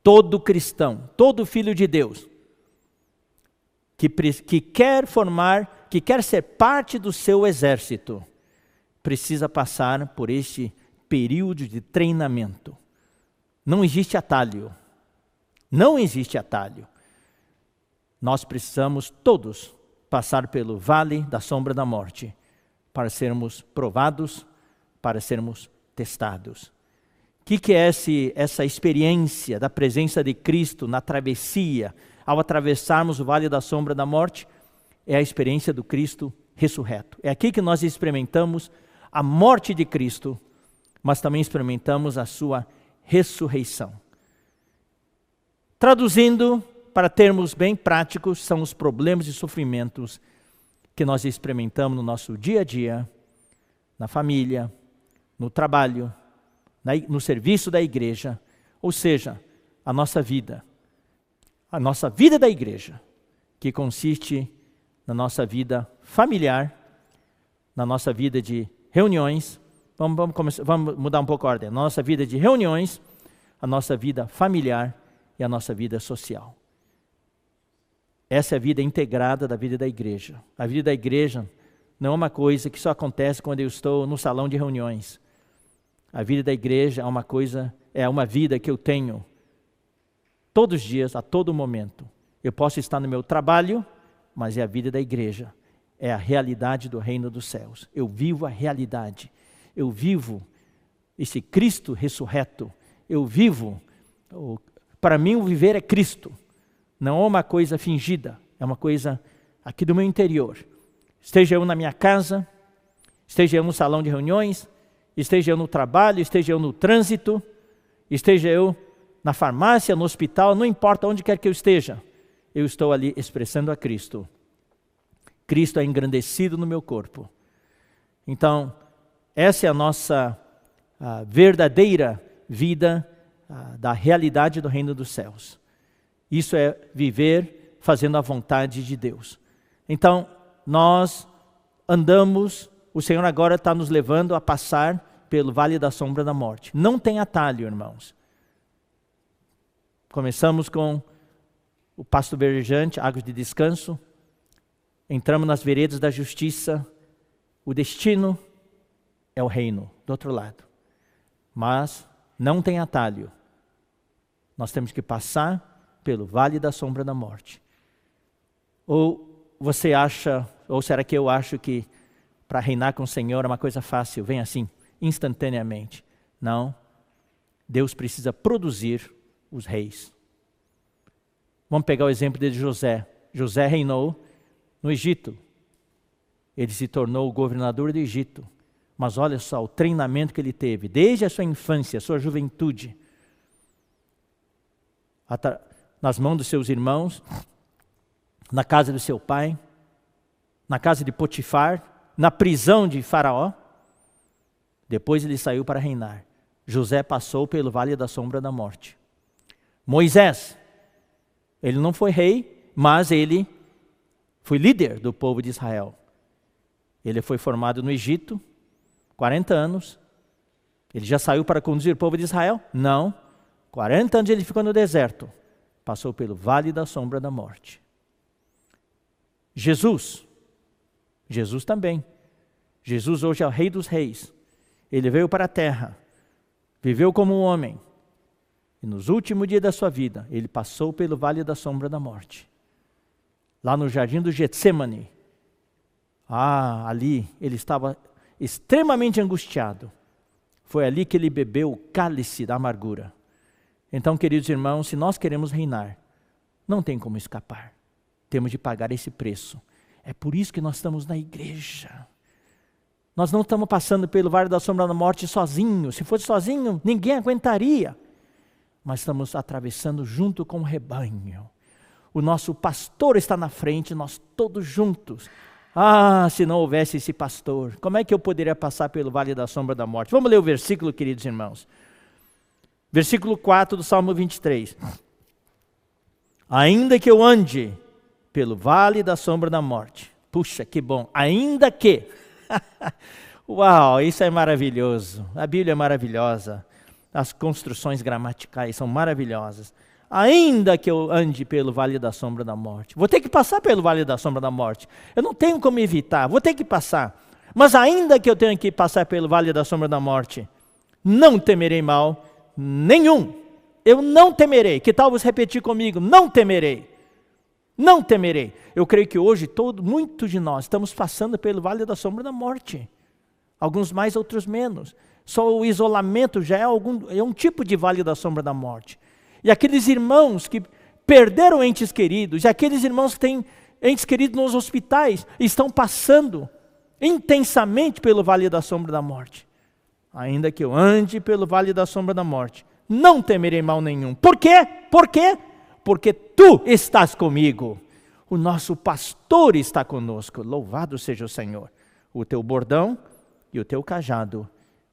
Todo cristão, todo filho de Deus, que quer formar, que quer ser parte do seu exército, precisa passar por este período de treinamento. Não existe atalho. Não existe atalho. Nós precisamos todos passar pelo vale da sombra da morte para sermos provados, para sermos testados. O que é essa experiência da presença de Cristo na travessia, ao atravessarmos o vale da sombra da morte? É a experiência do Cristo ressurreto. É aqui que nós experimentamos a morte de Cristo, mas também experimentamos a sua ressurreição. Traduzindo, para termos bem práticos, são os problemas e sofrimentos que nós experimentamos no nosso dia a dia, na família, no trabalho, no serviço da igreja, ou seja, a nossa vida da igreja, que consiste na nossa vida familiar, na nossa vida de reuniões, vamos mudar um pouco a ordem, na nossa vida de reuniões, a nossa vida familiar e a nossa vida social. Essa é a vida integrada da vida da igreja. A vida da igreja não é uma coisa que só acontece quando eu estou no salão de reuniões. A vida da igreja é uma vida que eu tenho todos os dias, a todo momento. Eu posso estar no meu trabalho, mas é a vida da igreja. É a realidade do reino dos céus. Eu vivo a realidade. Eu vivo esse Cristo ressurreto. Eu vivo, para mim o viver é Cristo. Não é uma coisa fingida, é uma coisa aqui do meu interior. Esteja eu na minha casa, esteja eu no salão de reuniões, esteja eu no trabalho, esteja eu no trânsito, esteja eu na farmácia, no hospital, não importa onde quer que eu esteja, eu estou ali expressando a Cristo. Cristo é engrandecido no meu corpo. Então, essa é a nossa verdadeira vida da realidade do reino dos céus. Isso é viver fazendo a vontade de Deus. Então, nós andamos, o Senhor agora está nos levando a passar pelo vale da sombra da morte. Não tem atalho, irmãos. Começamos com o pasto verdejante, águas de descanso. Entramos nas veredas da justiça. O destino é o reino, do outro lado. Mas não tem atalho. Nós temos que passar pelo vale da sombra da morte. Ou você acha, ou será que eu acho que para reinar com o Senhor é uma coisa fácil, vem assim, instantaneamente? Não. Deus precisa produzir os reis. Vamos pegar o exemplo de José. José reinou no Egito. Ele se tornou o governador do Egito. Mas olha só o treinamento que ele teve, desde a sua infância, a sua juventude, nas mãos dos seus irmãos, na casa do seu pai, na casa de Potifar, na prisão de Faraó. Depois ele saiu para reinar. José passou pelo vale da sombra da morte. Moisés, ele não foi rei, mas ele foi líder do povo de Israel. Ele foi formado no Egito, 40 anos. Ele já saiu para conduzir o povo de Israel? Não. 40 anos ele ficou no deserto. Passou pelo vale da sombra da morte. Jesus também. Jesus hoje é o rei dos reis. Ele veio para a terra, viveu como um homem. E nos últimos dias da sua vida, ele passou pelo vale da sombra da morte. Lá no jardim do Getsemane. Ali ele estava extremamente angustiado. Foi ali que ele bebeu o cálice da amargura. Então, queridos irmãos, se nós queremos reinar, não tem como escapar. Temos de pagar esse preço. É por isso que nós estamos na igreja. Nós não estamos passando pelo vale da sombra da morte sozinhos. Se fosse sozinho, ninguém aguentaria. Mas estamos atravessando junto com o rebanho. O nosso pastor está na frente, nós todos juntos. Se não houvesse esse pastor, como é que eu poderia passar pelo vale da sombra da morte? Vamos ler o versículo, queridos irmãos. Versículo 4 do Salmo 23. Ainda que eu ande pelo vale da sombra da morte. Puxa, que bom. Ainda que. Uau, isso é maravilhoso. A Bíblia é maravilhosa. As construções gramaticais são maravilhosas. ainda que eu ande pelo vale da sombra da morte. Vou ter que passar pelo vale da sombra da morte. Eu não tenho como evitar, vou ter que passar. Mas ainda que eu tenha que passar pelo vale da sombra da morte, não temerei mal nenhum. Eu não temerei. Que tal você repetir comigo? Não temerei. Não temerei. Eu creio que hoje muitos de nós estamos passando pelo vale da sombra da morte. Alguns mais, outros menos. Só o isolamento já é um tipo de vale da sombra da morte. E aqueles irmãos que perderam entes queridos, e aqueles irmãos que têm entes queridos nos hospitais, estão passando intensamente pelo vale da sombra da morte. Ainda que eu ande pelo vale da sombra da morte, não temerei mal nenhum. Por quê? Por quê? Porque tu estás comigo. O nosso pastor está conosco. Louvado seja o Senhor. O teu bordão e o teu cajado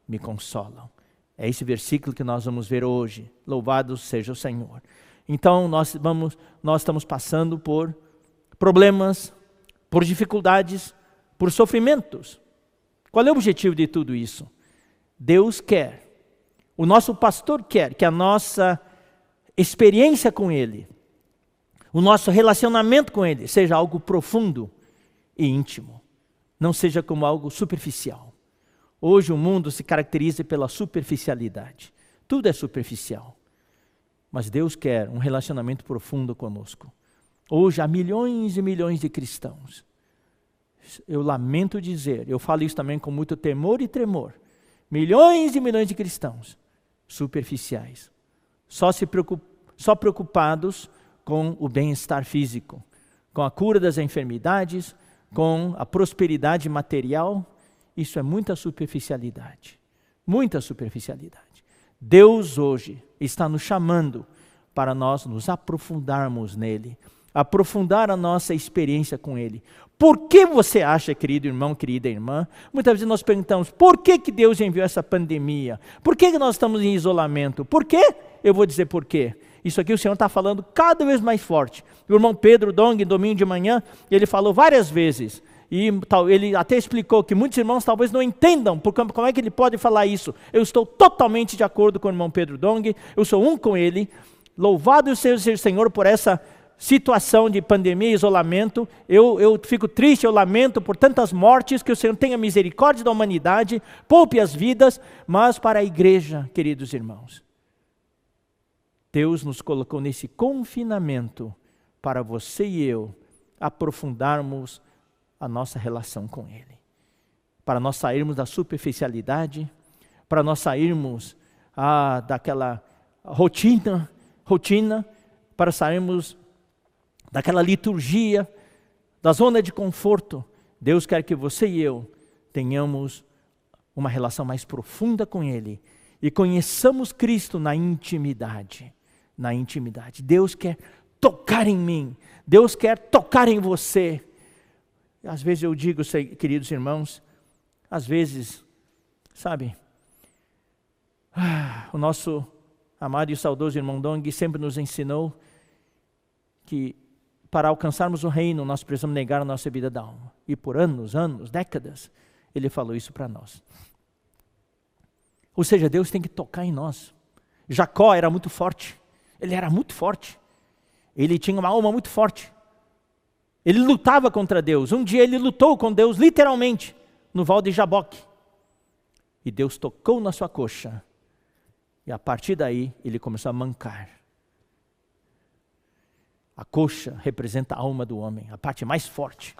me consolam. É esse versículo que nós vamos ver hoje. Louvado seja o Senhor. Então nós estamos passando por problemas, por dificuldades, por sofrimentos. Qual é o objetivo de tudo isso? Deus quer, o nosso pastor quer que a nossa experiência com Ele, o nosso relacionamento com Ele, seja algo profundo e íntimo. Não seja como algo superficial. Hoje o mundo se caracteriza pela superficialidade. Tudo é superficial. Mas Deus quer um relacionamento profundo conosco. Hoje há milhões e milhões de cristãos. Eu lamento dizer, eu falo isso também com muito temor e tremor. Milhões e milhões de cristãos superficiais. Só preocupados com o bem-estar físico, com a cura das enfermidades, com a prosperidade material. Isso é muita superficialidade. Muita superficialidade. Deus hoje está nos chamando para nós nos aprofundarmos nele, aprofundar a nossa experiência com Ele. Por que você acha, querido irmão, querida irmã, muitas vezes nós perguntamos, por que Deus enviou essa pandemia? Por que nós estamos em isolamento? Por quê? Eu vou dizer por quê. Isso aqui o Senhor está falando cada vez mais forte. O irmão Pedro Dong, domingo de manhã, ele falou várias vezes, e ele até explicou que muitos irmãos talvez não entendam, porque como é que ele pode falar isso? Eu estou totalmente de acordo com o irmão Pedro Dong, eu sou um com ele. Louvado seja o Senhor por essa situação de pandemia e isolamento. Eu fico triste, eu lamento por tantas mortes, que o Senhor tenha misericórdia da humanidade, poupe as vidas, mas para a igreja, queridos irmãos, Deus nos colocou nesse confinamento para você e eu aprofundarmos a nossa relação com Ele, para nós sairmos da superficialidade, para nós sairmos daquela rotina, para sairmos daquela liturgia, da zona de conforto. Deus quer que você e eu tenhamos uma relação mais profunda com Ele e conheçamos Cristo na intimidade. Na intimidade. Deus quer tocar em mim, Deus quer tocar em você. Às vezes eu digo, queridos irmãos, às vezes, sabe, o nosso amado e saudoso irmão Dong sempre nos ensinou que para alcançarmos o reino nós precisamos negar a nossa vida da alma. E por anos, décadas, ele falou isso para nós. Ou seja, Deus tem que tocar em nós. Jacó era muito forte, ele era muito forte, ele tinha uma alma muito forte. Ele lutava contra Deus. Um dia ele lutou com Deus, literalmente, no Val de Jaboque. E Deus tocou na sua coxa. E a partir daí, ele começou a mancar. A coxa representa a alma do homem, a parte mais forte.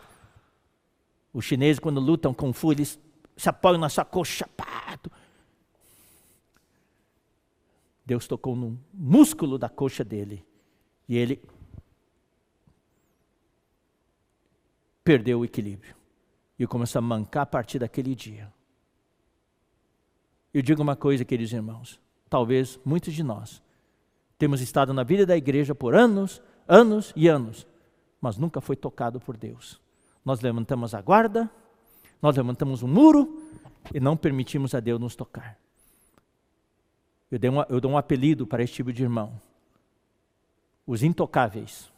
Os chineses, quando lutam Kung Fu, eles se apoiam na sua coxa. Deus tocou no músculo da coxa dele. E ele perdeu o equilíbrio. E começou a mancar a partir daquele dia. Eu digo uma coisa, queridos irmãos. Talvez muitos de nós temos estado na vida da igreja por anos e anos, mas nunca foi tocado por Deus. Nós levantamos a guarda, nós levantamos um muro e não permitimos a Deus nos tocar. Eu dou um apelido para esse tipo de irmão. Os intocáveis.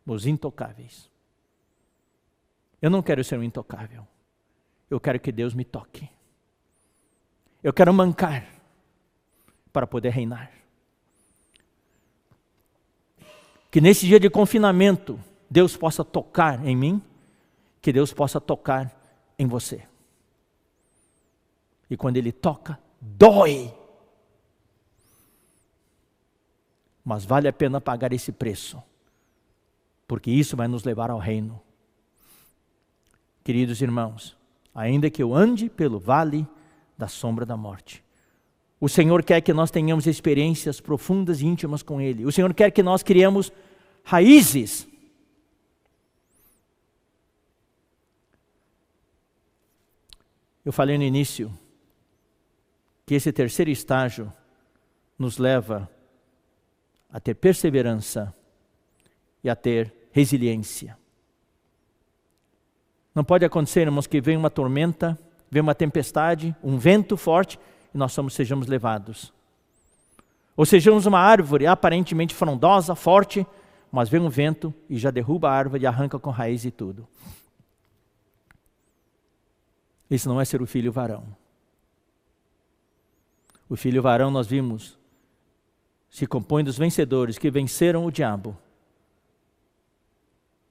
Os intocáveis. Eu não quero ser um intocável. Eu quero que Deus me toque. Eu quero mancar para poder reinar. Que nesse dia de confinamento, Deus possa tocar em mim, que Deus possa tocar em você. E quando Ele toca, dói. Mas vale a pena pagar esse preço, porque isso vai nos levar ao reino. Queridos irmãos, ainda que eu ande pelo vale da sombra da morte, o Senhor quer que nós tenhamos experiências profundas e íntimas com Ele. O Senhor quer que nós criemos raízes. Eu falei no início que esse terceiro estágio nos leva a ter perseverança e a ter resiliência. Não pode acontecer, irmãos, que venha uma tormenta, venha uma tempestade, um vento forte, e nós sejamos levados. Ou sejamos uma árvore aparentemente frondosa, forte, mas vem um vento e já derruba a árvore e arranca com raiz e tudo. Isso não é ser o filho varão. O filho varão, nós vimos, se compõe dos vencedores que venceram o diabo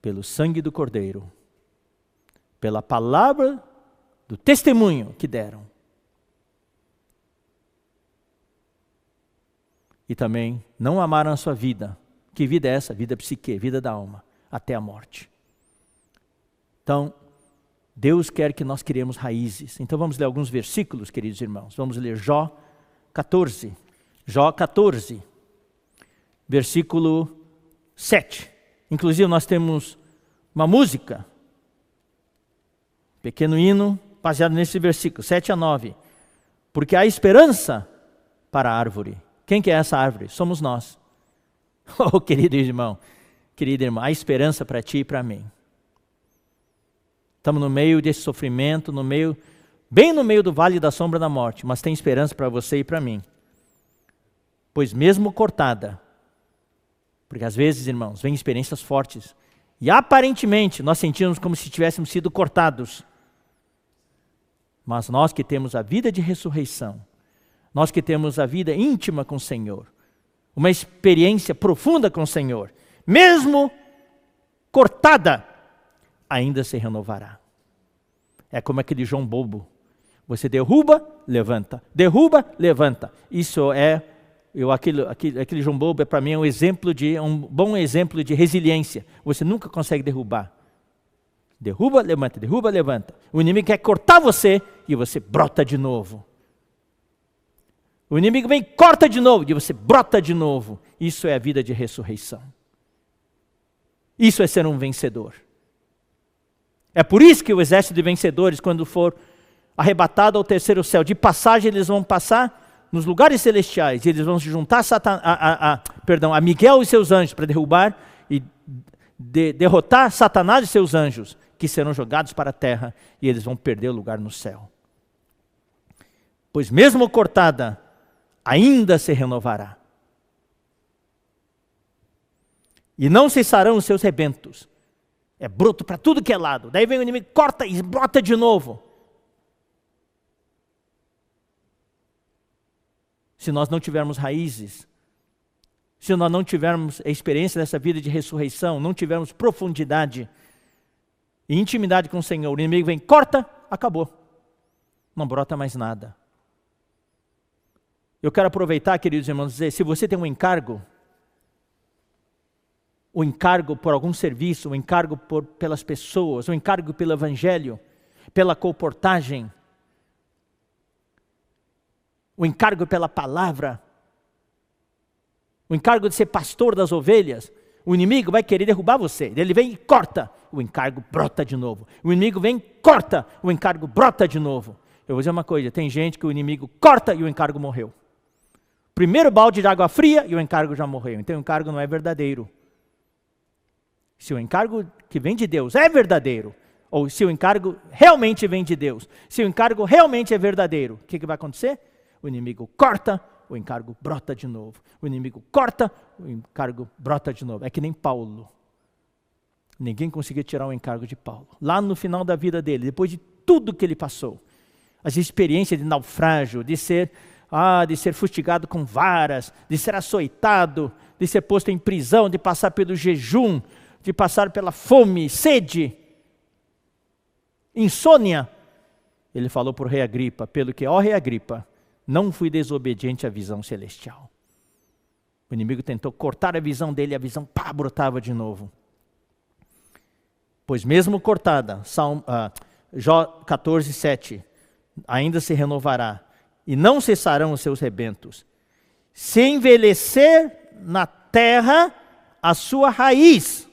pelo sangue do Cordeiro, pela palavra do testemunho que deram. E também não amaram a sua vida. Que vida é essa? Vida psique, vida da alma, até a morte. Então, Deus quer que nós criemos raízes. Então vamos ler alguns versículos, queridos irmãos. Vamos ler Jó 14. Jó 14, versículo 7. Inclusive nós temos uma música, pequeno hino, baseado nesse versículo, 7 a 9. Porque há esperança para a árvore. Quem que é essa árvore? Somos nós. Oh, querido irmão, querida irmã, há esperança para ti e para mim. Estamos no meio desse sofrimento, bem no meio do vale da sombra da morte, mas tem esperança para você e para mim. Pois mesmo cortada, porque às vezes, irmãos, vem experiências fortes, e aparentemente nós sentimos como se tivéssemos sido cortados. Mas nós que temos a vida de ressurreição, nós que temos a vida íntima com o Senhor, uma experiência profunda com o Senhor, mesmo cortada, ainda se renovará. É como aquele João bobo. Você derruba, levanta. Derruba, levanta. Isso é, aquele João bobo para mim é um bom exemplo de resiliência. Você nunca consegue derrubar. Derruba, levanta, derruba, levanta. O inimigo quer cortar você e você brota de novo. O inimigo vem, corta de novo e você brota de novo. Isso é a vida de ressurreição. Isso é ser um vencedor. É por isso que o exército de vencedores, quando for arrebatado ao terceiro céu, de passagem eles vão passar nos lugares celestiais, e eles vão se juntar a Miguel e seus anjos para derrubar e derrotar Satanás e seus anjos, que serão jogados para a terra, e eles vão perder o lugar no céu. Pois mesmo cortada, ainda se renovará. E não cessarão os seus rebentos. É bruto para tudo que é lado. Daí vem o inimigo, corta e brota de novo. Se nós não tivermos raízes, se nós não tivermos a experiência dessa vida de ressurreição, não tivermos profundidade e intimidade com o Senhor, o inimigo vem, corta, acabou. Não brota mais nada. Eu quero aproveitar, queridos irmãos, dizer, se você tem um encargo, o encargo por algum serviço, o encargo pelas pessoas, o encargo pelo evangelho, pela comportagem, o encargo pela palavra, o encargo de ser pastor das ovelhas, o inimigo vai querer derrubar você. Ele vem e corta, o encargo brota de novo. O inimigo vem, corta, o encargo brota de novo. Eu vou dizer uma coisa, tem gente que o inimigo corta e o encargo morreu. Primeiro balde de água fria e o encargo já morreu. Então o encargo não é verdadeiro. Se o encargo que vem de Deus é verdadeiro, ou se o encargo realmente vem de Deus, se o encargo realmente é verdadeiro, o que vai acontecer? O inimigo corta, o encargo brota de novo. O inimigo corta, o encargo brota de novo. É que nem Paulo. Ninguém conseguia tirar o encargo de Paulo. Lá no final da vida dele, depois de tudo que ele passou, as experiências de naufrágio, de ser de ser fustigado com varas, de ser açoitado, de ser posto em prisão, de passar pelo jejum, de passar pela fome, sede, insônia. Ele falou para o rei Agripa, pelo que, ó rei Agripa, não fui desobediente à visão celestial. O inimigo tentou cortar a visão dele, e a visão brotava de novo. Pois mesmo cortada, Jó 14, 7, ainda se renovará, e não cessarão os seus rebentos. Se envelhecer na terra a sua raiz,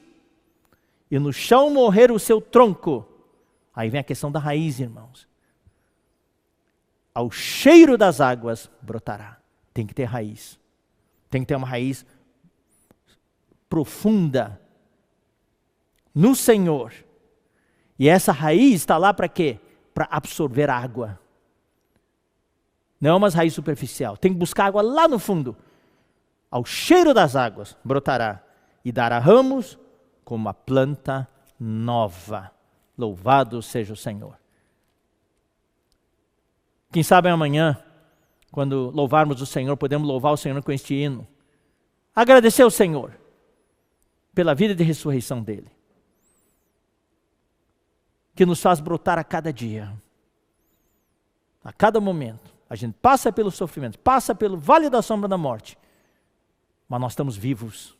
e no chão morrer o seu tronco. Aí vem a questão da raiz, irmãos. Ao cheiro das águas brotará. Tem que ter raiz. Tem que ter uma raiz profunda no Senhor. E essa raiz está lá para quê? Para absorver água. Não é uma raiz superficial. Tem que buscar água lá no fundo. Ao cheiro das águas brotará e dará ramos como uma planta nova. Louvado seja o Senhor. Quem sabe amanhã, quando louvarmos o Senhor, podemos louvar o Senhor com este hino. Agradecer ao Senhor pela vida de ressurreição dele, que nos faz brotar a cada dia, a cada momento. A gente passa pelo sofrimento, passa pelo vale da sombra da morte, mas nós estamos vivos,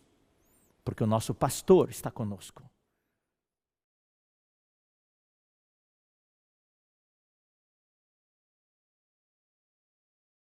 porque o nosso pastor está conosco.